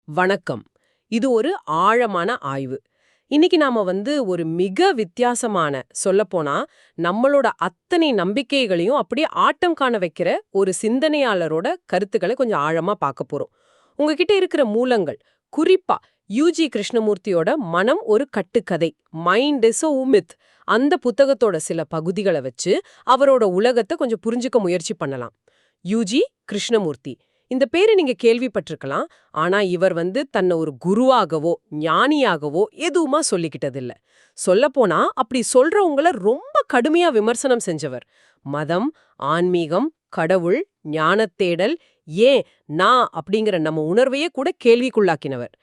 வணக்கம். இது ஒரு ஆழமான ஆய்வு. இன்னைக்கு நாம ஒரு மிக வித்தியாசமான, சொல்லப்போனா நம்மளோட அத்தனை நம்பிக்கைகளையும் அப்படியே ஆட்டம் காண வைக்கிற ஒரு சிந்தனையாளரோட கருத்துக்களை கொஞ்சம் ஆழமா பார்க்க போறோம். உங்ககிட்ட இருக்கிற மூலங்கள், குறிப்பா யூஜி கிருஷ்ணமூர்த்தியோட மனம் ஒரு கட்டுக்கதை, மைண்ட் இஸ் a myth, அந்த புத்தகத்தோட சில பகுதிகளை வச்சு அவரோட உலகத்தை கொஞ்சம் புரிஞ்சுக்க முயற்சி பண்ணலாம். யூஜி கிருஷ்ணமூர்த்தி, இந்த பேரை நீங்க கேள்விப்பட்டிருக்கலாம். ஆனா இவர் தன்னை ஒரு குருவாகவோ ஞானியாகவோ எதுவுமா சொல்லிக்கிட்டதில்ல. சொல்லப்போனா அப்படி சொல்றவங்கள ரொம்ப கடுமையா விமர்சனம் செஞ்சவர். மதம், ஆன்மீகம், கடவுள், ஞானத்தேடல், ஏன் நான் அப்படிங்கிற நம்ம உணர்வையே கூட கேள்விக்குள்ளாக்கினவர்.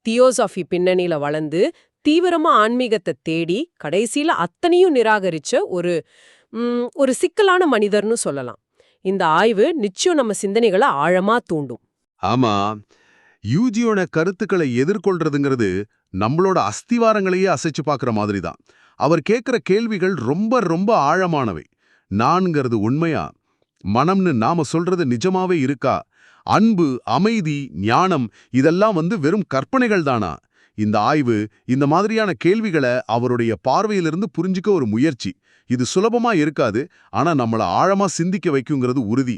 தியோசாஃபி பின்னணியில வளர்ந்து தீவிரமா ஆன்மீகத்தை தேடி கடைசியில அத்தனையும் நிராகரிச்ச ஒரு சிக்கலான மனிதர்னு சொல்லலாம். இந்த ஆய்வு நிச்சயம் நம்ம சிந்தனைகளை ஆழமா தூண்டும். ஆமா, யூஜியோட கருத்துக்களை எதிர்கொள்றதுங்கிறது நம்மளோட அஸ்திவாரங்களையே அசைச்சு பார்க்குற மாதிரி தான். அவர் கேட்குற கேள்விகள் ரொம்ப ரொம்ப ஆழமானவை. நான்கிறது உண்மையா? மனம்னு நாம சொல்றது நிஜமாவே இருக்கா? அன்பு, அமைதி, ஞானம் இதெல்லாம் வெறும் கற்பனைகள் தானா? இந்த ஆய்வு இந்த மாதிரியான கேள்விகளை அவருடைய பார்வையிலிருந்து புரிஞ்சுக்க ஒரு முயற்சி. இது சுலபமா இருக்காது, ஆனா நம்மள ஆழமா சிந்திக்க வைக்குங்கிறது உறுதி.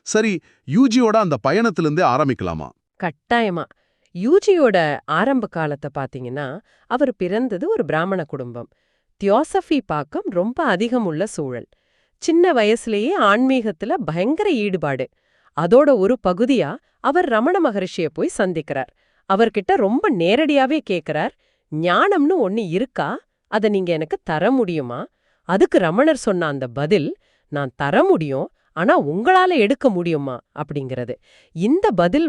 சரி, யூஜியோட அந்த பயணத்திலிருந்தே ஆரம்பிக்கலாமா? கட்டாயமா. யூஜியோட ஆரம்ப காலத்தை பாத்தீங்கன்னா, அவர் பிறந்தது ஒரு பிராமண குடும்பம். தியோசஃபி பாக்கம் ரொம்ப அதிகம் உள்ள சூழல். சின்ன வயசுலேயே ஆன்மீகத்துல பயங்கர ஈடுபாடு. அதோட ஒரு பகுதியா அவர் ரமண மகரிஷிய போய் சந்திக்கிறார். அவர்கிட்ட ரொம்ப நேரடியாவே கேக்குறார், ஞானம்னு ஒன்னு இருக்கா? அத நீங்க எனக்கு தர முடியுமா? அதுக்கு ரமணர் சொன்ன அந்த பதில், நான் தர முடியும், ஆனா உங்களால எடுக்க முடியுமா அப்படிங்கிறது. இந்த பதில்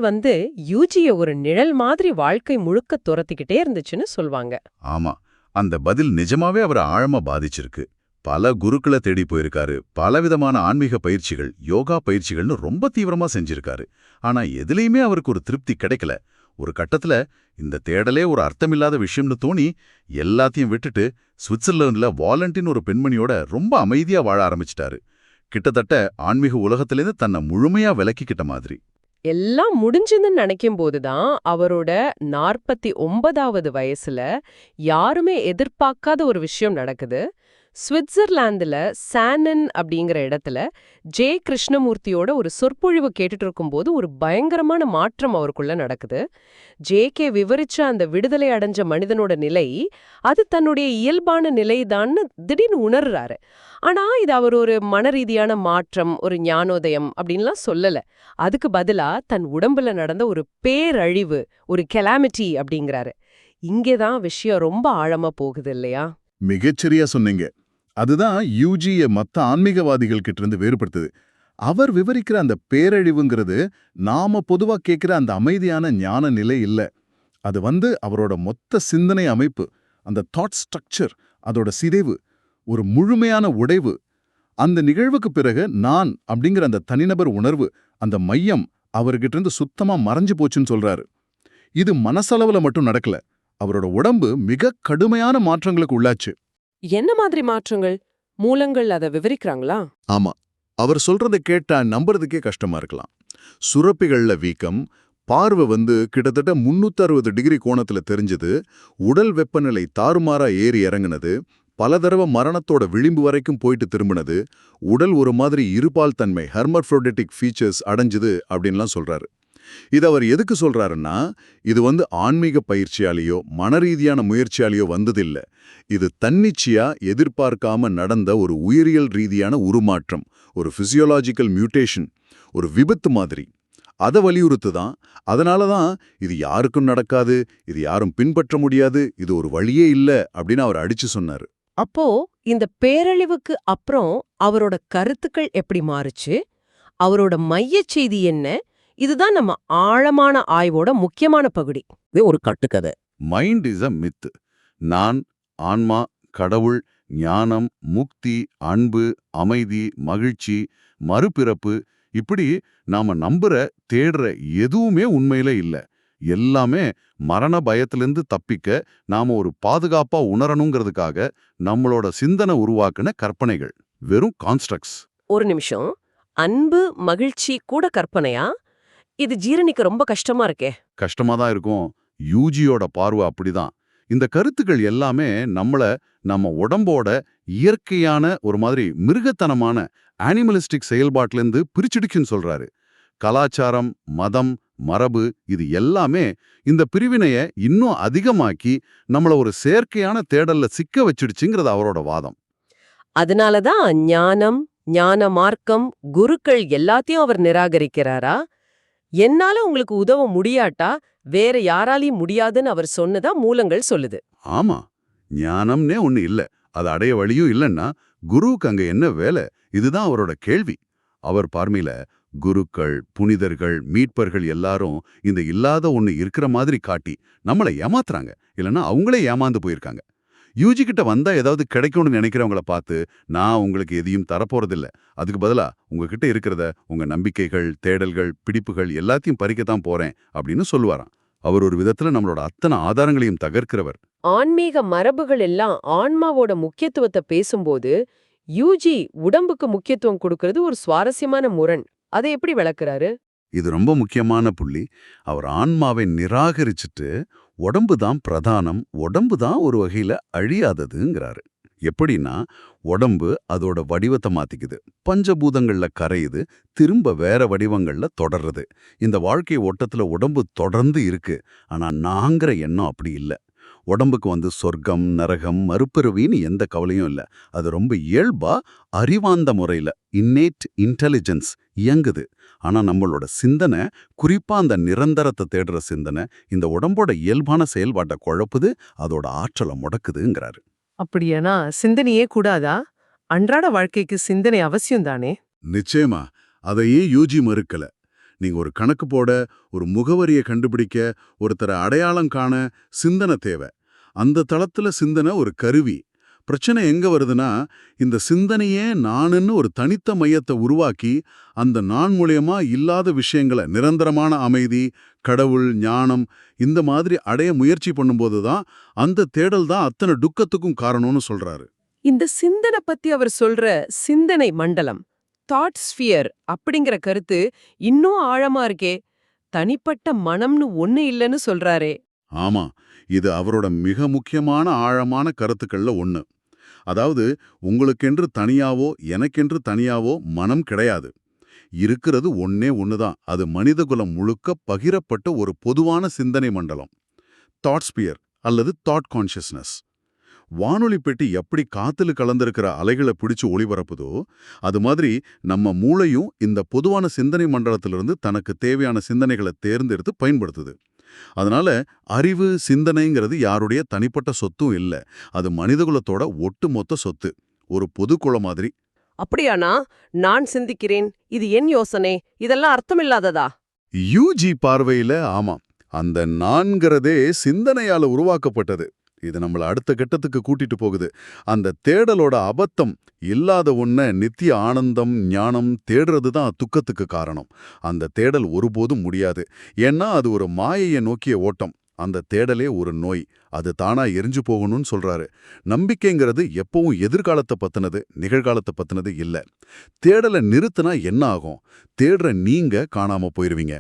யூஜிய ஒரு நிழல் மாதிரி வாழ்க்கை முழுக்க துரத்திக்கிட்டே இருந்துச்சுன்னு சொல்வாங்க. ஆமா, அந்த பதில் நிஜமாவே அவரை ஆழமா பாதிச்சிருக்கு. பல குருக்களை தேடி போயிருக்காரு, பலவிதமான ஆன்மீக பயிற்சிகள், யோகா பயிற்சிகள்னு ரொம்ப தீவிரமா செஞ்சிருக்காரு. ஆனா எதுலையுமே அவருக்கு ஒரு திருப்தி கிடைக்கல. ஒரு கட்டத்துல இந்த தேடலே ஒரு அர்த்தமில்லாத விஷயம்னு தோணி எல்லாத்தையும் விட்டுட்டு சுவிட்சர்லாந்துல வாலண்டின் ஒரு பெண்மணியோட ரொம்ப அமைதியா வாழ ஆரம்பிச்சிட்டாரு. கிட்டத்தட்ட ஆன்மீக உலகத்திலேருந்து தன்னை முழுமையா விலக்கிக்கிட்ட மாதிரி. எல்லாம் முடிஞ்சுன்னு நினைக்கும் போதுதான் அவரோட 49வது வயசுல யாருமே எதிர்பார்க்காத ஒரு விஷயம் நடக்குது. சுவிட்சர்லாந்துல சானன் அப்படிங்கிற இடத்துல ஜே கிருஷ்ணமூர்த்தியோட ஒரு சொற்பொழிவு கேட்டுட்டு இருக்கும்போது ஒரு பயங்கரமான மாற்றம் அவருக்குள்ள நடக்குது. ஜே.கே. விவரிச்ச அந்த விடுதலை அடைஞ்ச மனிதனோட நிலை, அது தன்னுடைய இயல்பான நிலைதான்னு திடீர்னு உணர்றாரு. ஆனா இது அவர் ஒரு மனரீதியான மாற்றம், ஒரு ஞானோதயம் அப்படின்லாம் சொல்லல. அதுக்கு பதிலா தன் உடம்புல நடந்த ஒரு பேரழிவு, ஒரு கெலாமிட்டி அப்படிங்கிறாரு. இங்கேதான் விஷயம் ரொம்ப ஆழமா போகுது இல்லையா? மிகச்சரியா சொன்னீங்க. அதுதான் யூஜிய மத்த ஆன்மீகவாதிகள் கிட்ட இருந்து வேறுபடுத்துது. அவர் விவரிக்கிற அந்த பேரழிவுங்கிறது நாம பொதுவா கேட்கிற அந்த அமைதியான ஞான நிலை இல்ல. அது அவரோட மொத்த சிந்தனை அமைப்பு, அந்த தாட் ஸ்ட்ரக்சர், அதோட சிதைவு, ஒரு முழுமையான உடைவு. அந்த நிகழ்வுக்கு பிறகு நான் அப்படிங்கிற அந்த தனிநபர் உணர்வு, அந்த மையம் அவர்கிட்ட இருந்து சுத்தமா மறைஞ்சு போச்சுன்னு சொல்றாரு. இது மனசளவுல மட்டும் நடக்கல, அவரோட உடம்பு மிக கடுமையான மாற்றங்களுக்கு உள்ளாச்சு. என்ன மாதிரி மாற்றங்கள்? மூலங்கள் அதை விவரிக்கிறாங்களா? ஆமா, அவர் சொல்றதை கேட்டா நம்புறதுக்கே கஷ்டமா இருக்கலாம். சுரப்பிகள்ல வீக்கம், பார்வை கிட்டத்தட்ட 360 டிகிரி கோணத்துல தெரிஞ்சது, உடல் வெப்பநிலை தாறுமாறா ஏறி இறங்குனது, பல தடவை மரணத்தோட விளிம்பு வரைக்கும் போயிட்டு திரும்பினது, உடல் ஒரு மாதிரி இருபால் தன்மை ஹெர்மஃப்ரோடிட்டிக் ஃபீச்சர்ஸ் அடைஞ்சுது அப்படின்லாம் சொல்றாரு. இது அவர் எதுக்கு சொல்றாருன்னா, இது ஆன்மீக பயிற்சியாலேயோ மனரீதியான முயற்சியாலேயோ வந்ததில்ல. இது தன்னிச்சையா எதிர்பார்க்காம நடந்த ஒரு உயிரியல் ரீதியான உருமாற்றம், ஒரு பிசியோலாஜிக்கல் மியூட்டேஷன், ஒரு விபத்து மாதிரி. அதை வலியுறுத்துதான். அதனாலதான் இது யாருக்கும் நடக்காது, இது யாரும் பின்பற்ற முடியாது, இது ஒரு வழியே இல்ல அப்படின்னு அவர் அடிச்சு சொன்னாரு. அப்போ இந்த பேரழிவுக்கு அப்புறம் அவரோட கருத்துக்கள் எப்படி மாறுச்சு? அவரோட மையச் செய்தி என்ன? இதுதான் நம்ம ஆழமான ஆய்வோட முக்கியமான பகுதி. இது ஒரு கட்டுக்கதை. Mind is a myth. நான், ஆன்மா, கடவுள், ஞானம், முக்தி, அன்பு, அமைதி, மகிழ்ச்சி, மறுபிறப்பு, இப்படி நாம நம்புற தேடுற எதுவுமே உண்மையில இல்ல. எல்லாமே மரண பயத்திலிருந்து தப்பிக்க நாம ஒரு பாதுகாப்பா உணரணுங்கிறதுக்காக நம்மளோட சிந்தனை உருவாக்குன கற்பனைகள், வெறும் கான்ஸ்ட்ரக்ட்ஸ். ஒரு நிமிஷம், அன்பு, மகிழ்ச்சி கூட கற்பனையா? இது ஜீரணிக்க ரொம்ப கஷ்டமா இருக்கே. கஷ்டமா தான் இருக்கும். யூஜியோட பார்வை அப்படிதான். இந்த கருத்துக்கள் எல்லாமே நம்ம உடம்போட இயற்கையான ஒரு மாதிரி மிருகத்தனமான அனிமலிஸ்டிக் செயல்பாட்டிலிருந்து பிரிச்சுடுக்குன்னு சொல்றாரு. கலாச்சாரம், மதம், மரபு இது எல்லாமே இந்த பிரிவினைய இன்னும் அதிகமாக்கி நம்மள ஒரு செயற்கையான தேடல்ல சிக்க வச்சிடுச்சுங்கிறது அவரோட வாதம். அதனாலதான் ஞானம், ஞான மார்க்கம், குருக்கள் எல்லாத்தையும் அவர் நிராகரிக்கிறாரா? என்னால உங்களுக்கு உதவ முடியாட்டா வேற யாராலையும் முடியாதுன்னு அவர் சொன்னதா மூலங்கள் சொல்லுது. ஆமா, ஞானம்னே ஒண்ணு இல்ல, அது அடைய வழியும் இல்லைன்னா குருவுக்கு அங்க என்ன வேலை? இதுதான் அவரோட கேள்வி. அவர் பார்வையில குருக்கள், புனிதர்கள், மீட்பர்கள் எல்லாரும் இந்த இல்லாத ஒண்ணு இருக்கிற மாதிரி காட்டி நம்மளை ஏமாத்துறாங்க, இல்லைன்னா அவங்களே ஏமாந்து போயிருக்காங்க. யூஜி கிட்ட வந்தா ஏதாவது கிடைக்கும்னு நினைக்கிறவங்கள பார்த்து, நான் உங்களுக்கு எதையும் தரப்போறதில்ல, அதுக்கு பதிலா உங்ககிட்ட இருக்கிறத, உங்க நம்பிக்கைகள், தேடல்கள், பிடிப்புகள் எல்லாத்தையும் பறிக்கத்தான் போறேன் அப்படின்னு சொல்லுவாராம். அவர் ஒரு விதத்துல நம்மளோட அத்தனை ஆதாரங்களையும் தகர்க்கிறவர். ஆன்மீக மரபுகள் எல்லாம் ஆன்மாவோட முக்கியத்துவத்தை பேசும்போது யூஜி உடம்புக்கு முக்கியத்துவம் கொடுக்கறது ஒரு சுவாரஸ்யமான முரண். அதை எப்படி விளக்குறாரு? இது ரொம்ப முக்கியமான புள்ளி. அவர் ஆன்மாவை நிராகரிச்சுட்டு உடம்பு தான் பிரதானம், உடம்பு தான் ஒரு வகையில அழியாததுங்கிறாரு. எப்படின்னா, உடம்பு அதோட வடிவத்தை மாத்திக்குது, பஞ்சபூதங்கள்ல கரையுது, திரும்ப வேற வடிவங்கள்ல தொடர்றது. இந்த வாழ்க்கை ஓட்டத்துல உடம்பு தொடர்ந்து இருக்கு. ஆனா நாங்கிற எண்ணம் அப்படி இல்ல. உடம்புக்கு சொர்க்கம், நரகம், மறுபிறவின்னு எந்த கவலையும் இல்ல. அது ரொம்ப இயல்பா, அறிவார்ந்த முறையில இன்னேட் இன்டெலிஜென்ஸ் இயங்குது. ஆனா நம்மளோட சிந்தனை, குறிப்பா அந்த நிரந்தரத்தை தேடுற சிந்தனை, இந்த உடம்போட இயல்பான செயல்பாட்டை குழப்புது, அதோட ஆற்றலை முடக்குதுங்கிறாரு. அப்படியானா சிந்தனையே கூடாதா? அன்றாட வாழ்க்கைக்கு சிந்தனை அவசியம் தானே? நிச்சயமா. அதையே யூஜி மறுக்கல. நீங்க ஒரு கணக்கு போட, ஒரு முகவரியை கண்டுபிடிக்க, ஒருத்தரை அடையாளம் காண சிந்தனை தேவை. அந்த தளத்துல சிந்தனை ஒரு கருவி. பிரச்சனை எங்க வருதுன்னா, இந்த சிந்தனையே நானுன்னு ஒரு தனித்த மையத்தை உருவாக்கி, அந்த நான் மூலியமா இல்லாத விஷயங்களை, நிரந்தரமான அமைதி, கடவுள், ஞானம் இந்த மாதிரி அடைய முயற்சி பண்ணும்போது தான் அந்த தேடல் தான் அத்தனை துக்கத்துக்கும் காரணம்னு சொல்றாரு. இந்த சிந்தனை பத்தி அவர் சொல்ற சிந்தனை மண்டலம், தாட் ஸ்பியர் அப்படிங்கிற கருத்து இன்னும் ஆழமா இருக்கே. தனிப்பட்ட மனம்னு ஒண்ணு இல்லைன்னு சொல்றாரே. ஆமா, இது அவரோட மிக முக்கியமான ஆழமான கருத்துக்கள்ல ஒண்ணு. அதாவது, உங்களுக்கென்று தனியாவோ எனக்கென்று தனியாவோ மனம் கிடையாது. இருக்கிறது ஒண்ணே ஒண்ணுதான். அது மனிதகுலம் முழுக்க பகிரப்பட்ட ஒரு பொதுவான சிந்தனை மண்டலம், தாட் ஸ்பியர் அல்லது தாட் கான்ஷியஸ்னஸ். வானொலி பெட்டி எப்படி காத்துல கலந்திருக்கிற அலைகளை பிடிச்சு ஒளிபரப்புதோ, அது மாதிரி நம்ம மூளையும் இந்த பொதுவான சிந்தனை மண்டலத்திலிருந்து தனக்கு தேவையான சிந்தனைகளை தேர்ந்தெடுத்து பயன்படுத்துது. அதனால அறிவு, சிந்தனைங்கிறது யாருடைய தனிப்பட்ட சொத்தும் இல்ல. அது மனிதகுலத்தோட ஒட்டுமொத்த சொத்து, ஒரு பொதுக்குள மாதிரி. அப்படியானா நான் சிந்திக்கிறேன், இது என் யோசனை, இதெல்லாம் அர்த்தமில்லாததா? யூஜி பார்வையில ஆமாம், அந்த நான்கிறதே சிந்தனையால உருவாக்கப்பட்டது. இது நம்மள அடுத்த கட்டத்துக்கு கூட்டிட்டு போகுது. அந்த தேடலோட அபத்தம், இல்லாத ஒன்ன நித்திய ஆனந்தம், ஞானம் தேடுறது தான் துக்கத்துக்கு காரணம். அந்த தேடல் ஒருபோதும் முடியாது. ஏன்னா அது ஒரு மாயையை நோக்கிய ஓட்டம். அந்த தேடலே ஒரு நோய். அது தானா எரிஞ்சு போகணும்னு சொல்றாரு. நம்பிக்கைங்கிறது எப்பவும் எதிர்காலத்தை பத்தினது, நிகழ்காலத்தை பத்தினது இல்ல. தேடலை நிறுத்தினா என்ன ஆகும்? தேடுற நீங்க காணாம போயிருவீங்க.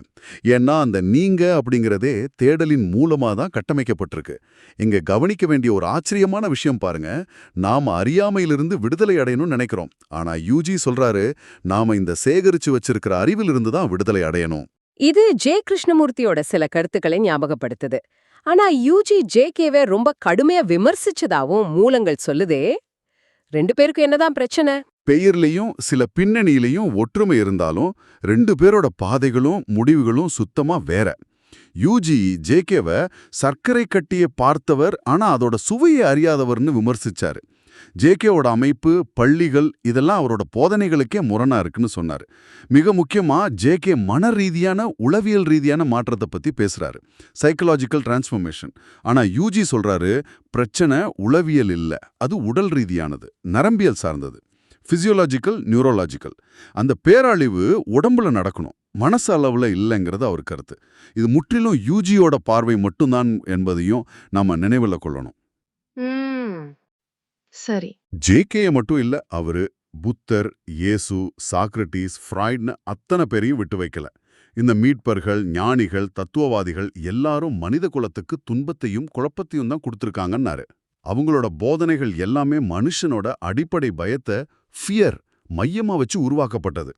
ஏன்னா அந்த நீங்க அப்படிங்கிறதே தேடலின் மூலமா தான் கட்டமைக்கப்பட்டிருக்கு. இங்க கவனிக்க வேண்டிய ஒரு ஆச்சரியமான விஷயம் பாருங்க. நாம அறியாமையிலிருந்து விடுதலை அடையணும்னு நினைக்கிறோம். ஆனா யூஜி சொல்றாரு, நாம இந்த சேகரிச்சு வச்சிருக்கிற அறிவிலிருந்து தான் விடுதலை அடையணும். இது ஜே கிருஷ்ணமூர்த்தியோட சில கருத்துக்களை ஞாபகப்படுத்துது. ஆனா யூஜி ஜேகேவை ரொம்ப கடுமையா விமர்சிச்சதாவும் மூலங்கள் சொல்லுதே. ரெண்டு பேருக்கு என்னதான் பிரச்சனை? பெயர்லயும் சில பின்னணியிலையும் ஒற்றுமை இருந்தாலும், ரெண்டு பேரோட பாதைகளும் முடிவுகளும் சுத்தமா வேற. யூஜி ஜேகேவை சர்க்கரை கட்டிய பார்த்தவர், ஆனா அதோட சுவையை அறியாதவர்னு விமர்சிச்சாரு. ஜேகேவோட அமைப்பு, பள்ளிகள் இதெல்லாம் அவரோட போதனைகளுக்கே முரணா இருக்குன்னு சொன்னாரு. மிக முக்கியமா ஜேகே மன ரீதியான, உளவியல் ரீதியான மாற்றத்தை பத்தி பேசுறாரு, சைக்கலாஜிக்கல் டிரான்ஸ்ஃபர்மேஷன். ஆனா யூஜி சொல்றாரு, பிரச்சனை உளவியல் இல்ல, அது உடல் ரீதியானது, நரம்பியல் சார்ந்தது, பிசியோலாஜிக்கல், நியூரோலாஜிக்கல். அந்த பேரழிவு உடம்புல நடக்கணும், மனசு அளவுல இல்லைங்கிறது அவர் கருத்து. இது முற்றிலும் யூஜியோட பார்வை மட்டும்தான் என்பதையும் நாம நினைவுல கொள்ளணும். சரி. ஜேகே மட்டும் இல்ல, அவரு புத்தர், இயேசு, சாக்ரட்டிஸ், ஃப்ராய்ட்னு அத்தனை பேரையும் விட்டு வைக்கல. இந்த மீட்பர்கள், ஞானிகள், தத்துவவாதிகள் எல்லாரும் மனித குலத்துக்கு துன்பத்தையும் குழப்பத்தையும் தான் கொடுத்துருக்காங்கன்னாரு. அவங்களோட போதனைகள் எல்லாமே மனுஷனோட அடிப்படை பயத்தை ஃபியர் மையமா வச்சு உருவாக்கப்பட்டது.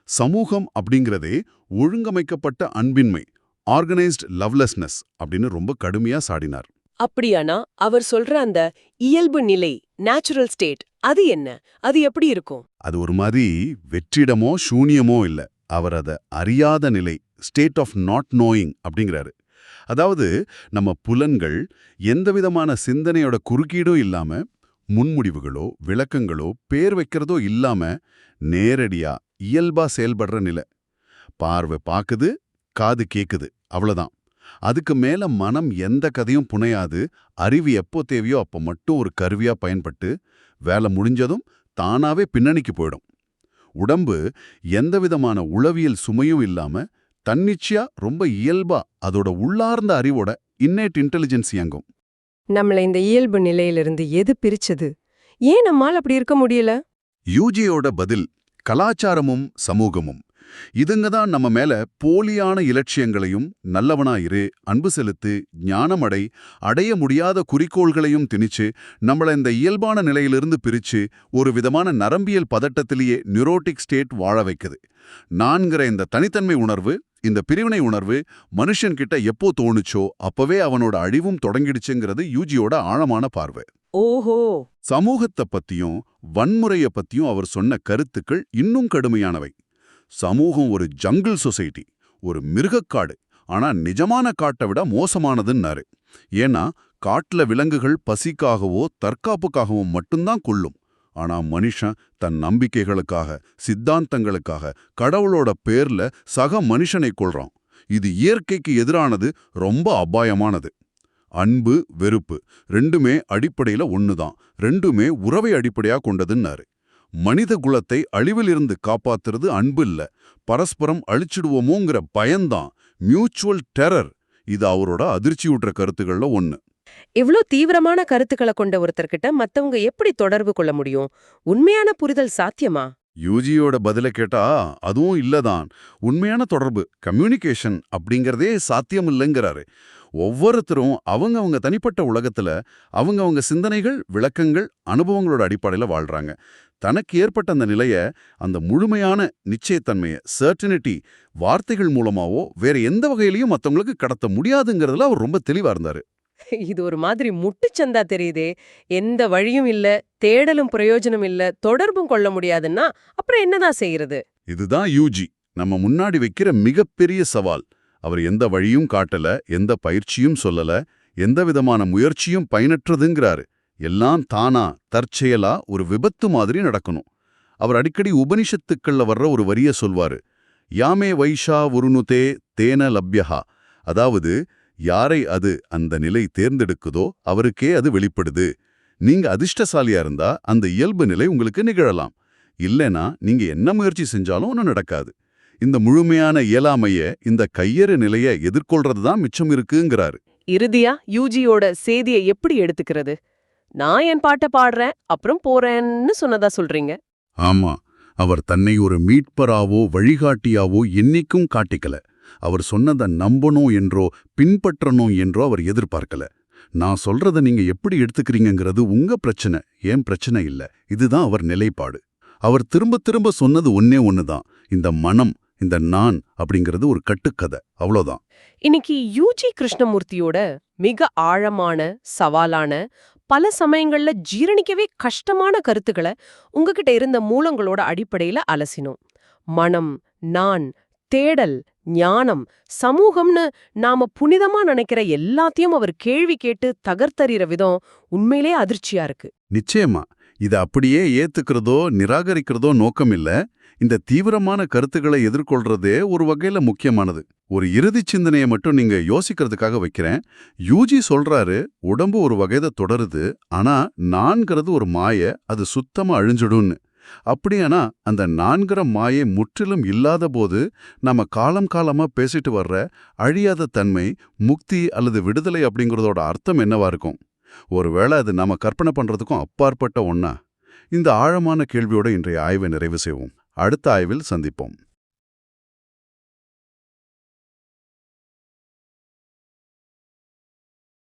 சமூகம் அப்படிங்கிறதே ஒழுங்கமைக்கப்பட்ட அன்பின்மை, ஆர்கனைஸ்ட் லவ்லெஸ்னஸ் அப்படின்னு ரொம்ப கடுமையா சாடினார். அப்படியானா அவர் சொல்ற அந்த இயல்பு நிலை, நேச்சுரல் ஸ்டேட், அது என்ன? அது எப்படி இருக்கும்? அது ஒரு மாதிரி வெற்றிடமோ சூனியமோ இல்ல, அவர் அதை அறியாத நிலை, ஸ்டேட் ஆஃப் நாட் நோயிங் அப்படிங்கிறாரு. அதாவது நம்ம புலன்கள் எந்தவிதமான சிந்தனையோட குறுக்கீடும் இல்லாம, முன்முடிவுகளோ விளக்கங்களோ பேர் வைக்கிறதோ இல்லாம நேரடியா இயல்பா செயல்படுற நிலை. பார்வை பாக்குது, காது கேக்குது, அவ்வளவுதான். அதுக்கு மேல மனம் எந்த கதையும் புனையாது. அறிவு எப்போ தேவையோ அப்போ மட்டும் ஒரு கருவியா பயன்பட்டு வேலை முடிஞ்சதும் தானாவே பின்னணிக்கு போயிடும். உடம்பு எந்தவிதமான உளவியல் சுமையும் இல்லாம தன்னிச்சையா ரொம்ப இயல்பா அதோட உள்ளார்ந்த அறிவோட இன்னேட் இன்டெலிஜென்ஸ் இயங்கும். நம்மள இந்த இயல்பு நிலையிலிருந்து எது பிரிச்சது? ஏன் நம்மால் அப்படி இருக்க முடியல? யூஜியோட பதில் கலாச்சாரமும் சமூகமும். இதுங்க தான் நம்ம மேல போலியான இலட்சியங்களையும், நல்லவனா இரு, அன்பு செலுத்து, ஞானமடை, அடைய முடியாத குறிக்கோள்களையும் திணிச்சு நம்மள இந்த இயல்பான நிலையிலிருந்து பிரிச்சு ஒரு விதமான நரம்பியல் பதட்டத்திலேயே நியூரோட்டிக் ஸ்டேட் வாழ வைக்குது. நான்கிற இந்த தனித்தன்மை உணர்வு, இந்த பிரிவினை உணர்வு மனுஷன்கிட்ட எப்போ தோணுச்சோ அப்பவே அவனோட அழிவும் தொடங்கிடுச்சுங்கிறது யூஜியோட ஆழமான பார்வை. ஓஹோ! சமூகத்தை பத்தியும் வன்முறைய பத்தியும் அவர் சொன்ன கருத்துக்கள் இன்னும் கடுமையானவை. சமூகம் ஒரு ஜங்கிள் சொசைட்டி, ஒரு மிருகக்காடு, ஆனா நிஜமான காட்டை விட மோசமானதுன்னாரு. ஏன்னா காட்டுல விலங்குகள் பசிக்காகவோ தற்காப்புக்காகவோ மட்டும்தான் கொல்லும். ஆனா மனுஷன் தன் நம்பிக்கைகளுக்காக, சித்தாந்தங்களுக்காக, கடவுளோட பேர்ல சக மனுஷனை கொல்றான். இது இயற்கைக்கு எதிரானது, ரொம்ப அபாயமானது. அன்பு, வெறுப்பு ரெண்டுமே அடிப்படையில ஒண்ணுதான், ரெண்டுமே உறவை அடிப்படையா கொண்டதுன்னாரு. மனித குலத்தை அழிவிலிருந்து காப்பாத்துறது அன்பு இல்ல, பரஸ்பரம் அழிச்சிடுவோமோங்கிற பயம்தான், மியூச்சுவல் டெரர். இது அவரோட அதிர்ச்சியூட்டுற கருத்துக்கள்ல ஒண்ணு. இவ்ளோ தீவிரமான கருத்துக்களை கொண்ட ஒருத்தர்கிட்ட மத்தவங்க எப்படி தொடர்பு கொள்ள முடியும்? உண்மையான புரிதல் சாத்தியமா? யூஜியோட பதில கேட்டா அதுவும் இல்லதான். உண்மையான தொடர்பு, கம்யூனிகேஷன் அப்படிங்கறதே சாத்தியம் இல்லைங்கிறாரு. ஒவ்வொருத்தரும் அவங்க தனிப்பட்ட உலகத்துல அவங்க சிந்தனைகள், விளக்கங்கள், அனுபவங்களோட அடிப்படையில வாழ்றாங்க. தனக்கு ஏற்பட்ட அந்த நிலைய, அந்த முழுமையான நிச்சயத்தன்மைய, சர்டினிட்டி வார்த்தைகள் மூலமாவோ வேற எந்த வகையிலையும் மத்தவங்களுக்கு கடத்த முடியாதுங்கிறதுல அவர் ரொம்ப தெளிவா இருந்தாரு. இது ஒரு மாதிரி முட்டுச்சந்தா தெரியுதே. எந்த வழியும் இல்ல, தேடலும் பிரயோஜனம் இல்ல, தொடர்பும் கொள்ள முடியாதுன்னா அப்புறம் என்னதான் செய்யறது? இதுதான் யூஜி நம்ம முன்னாடி வைக்கிற மிகப்பெரிய சவால். அவர் எந்த வழியும் காட்டல, எந்த பயிற்சியும் சொல்லல, எந்த விதமான முயற்சியும் பயனற்றதுங்கிறாரு. எல்லாம் தானா, தற்செயலா ஒரு விபத்து மாதிரி நடக்கணும். அவர் அடிக்கடி உபனிஷத்துக்கள்ல வர்ற ஒரு வரிய சொல்வாரு, யாமே வைஷா உருணுதே தேன லப்யஹா. அதாவது யாரை அது அந்த நிலை தேர்ந்தெடுக்குதோ அவருக்கே அது வெளிப்படுது. நீங்க அதிர்ஷ்டசாலியா இருந்தா அந்த இயல்பு நிலை உங்களுக்கு நிகழலாம். இல்லைனா நீங்க என்ன முயற்சி செஞ்சாலும் ஒன்றும் நடக்காது. இந்த முழுமையான இயலாமைய, இந்த கையறு நிலைய எதிர்கொள்றதுதான் மிச்சம் இருக்குங்கிறாரு. இறுதியா யூஜியோட சேதியை எப்படி எடுத்துக்கிறது? நான் என் பாட்டை பாடுறேன், அப்புறம் போறேன்னு சொன்னதா சொல்றீங்க. ஆமா, அவர் தன்னை ஒரு மீட்பராவோ வழிகாட்டியாவோ என்னைக்கும் காட்டிக்கல. அவர் சொன்னதை நம்பணும் என்றோ பின்பற்றணும் என்றோ அவர் எதிர்பார்க்கல. நான் சொல்றத நீங்க எப்படி எடுத்துக்கிறீங்கிறது உங்க பிரச்சனை, ஏன் பிரச்சனை இல்ல. இதுதான் அவர் நிலைப்பாடு. அவர் திரும்ப திரும்ப சொன்னது ஒன்னே ஒண்ணுதான், இந்த மனம், இந்த நான் அப்படிங்கிறது ஒரு கட்டுக்கதை, அவ்வளோதான். இன்னைக்கு யூஜி கிருஷ்ணமூர்த்தியோட மிக ஆழமான, சவாலான, பல சமயங்கள்ல ஜீரணிக்கவே கஷ்டமான கருத்துக்களை உங்ககிட்ட இருந்த மூலங்களோட அடிப்படையில அலசினோம். மனம், நான், தேடல், ஞானம், சமூகம்னு நாம புனிதமா நினைக்கிற எல்லாத்தையும் அவர் கேள்வி கேட்டு தகர்த்தறிற விதம் உண்மையிலே அதிர்ச்சியா இருக்கு. நிச்சயமா இதை அப்படியே ஏத்துக்கிறதோ நிராகரிக்கிறதோ நோக்கம் இல்ல. இந்த தீவிரமான கருத்துக்களை எதிர்கொள்றதே ஒரு வகையில முக்கியமானது. ஒரு இறுதி சிந்தனையை மட்டும் நீங்க யோசிக்கிறதுக்காக வைக்கிறேன். யூஜி சொல்றாரு, உடம்பு ஒரு வகையில தொடருது, ஆனா நான்கிறது ஒரு மாய, அது சுத்தமா அழிஞ்சிடும்னு. அப்படியானா அந்த நான்கிற மாயை முற்றிலும் இல்லாத போது நம்ம காலம் காலமா பேசிட்டு வர்ற அழியாத தன்மை, முக்தி அல்லது விடுதலை அப்படிங்கிறதோட அர்த்தம் என்னவா இருக்கும்? ஒருவேளை அது நாம கற்பனை பண்றதுக்கும் அப்பாற்பட்ட ஒண்ணா? இந்த ஆழமான கேள்வியோட இன்றைய ஆய்வை நிறைவு செய்வோம். அடுத்த ஆய்வில் சந்திப்போம்.